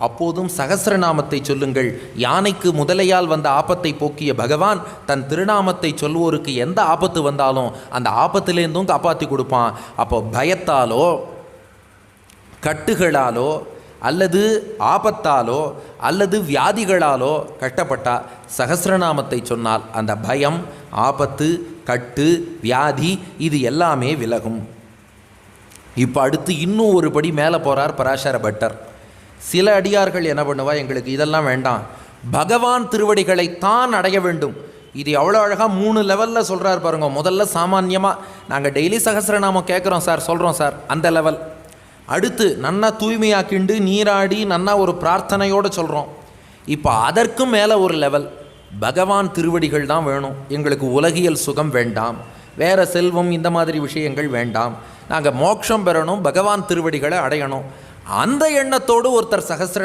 அப்போதும் சகஸ்ரநாமத்தை சொல்லுங்கள். யானைக்கு முதலையால் வந்த ஆபத்தை போக்கிய பகவான் தன் திருநாமத்தை சொல்வோருக்கு எந்த ஆபத்து வந்தாலும் அந்த ஆபத்திலேருந்தும் காப்பாற்றி கொடுப்பான். அப்போ பயத்தாலோ கட்டுகளாலோ அல்லது ஆபத்தாலோ அல்லது வியாதிகளாலோ கட்டப்பட்டா சகஸ்ரநாமத்தை சொன்னால் அந்த பயம், ஆபத்து, கட்டு, வியாதி இது எல்லாமே விலகும். இப்போ அடுத்து இன்னும் ஒரு படி மேலே போகிறார் பராசர பட்டர். சில அடியார்கள் என்ன பண்ணுவா, எங்களுக்கு இதெல்லாம் வேண்டாம், பகவான் திருவடிகளைத்தான் அடைய வேண்டும். இது எவ்வளோ அழகாக 3 லெவலில் சொல்கிறார் பாருங்க. முதல்ல சாமான்யமாக நாங்கள் டெய்லி சகஸ்ரநாமம் கேட்குறோம் சார், சொல்கிறோம் சார், அந்த லெவல். அடுத்து நன்னா தூய்மையாக்கிண்டு நீராடி நன்னா ஒரு பிரார்த்தனையோடு சொல்கிறோம். இப்போ அதற்கும் மேலே ஒரு லெவல், பகவான் திருவடிகள் தான் வேணும், எங்களுக்கு உலகியல் சுகம் வேண்டாம், வேறு செல்வம் இந்த மாதிரி விஷயங்கள் வேண்டாம், நாங்கள் மோட்சம் பெறணும், பகவான் திருவடிகளை அடையணும். அந்த எண்ணத்தோடு ஒருத்தர் சகஸ்ர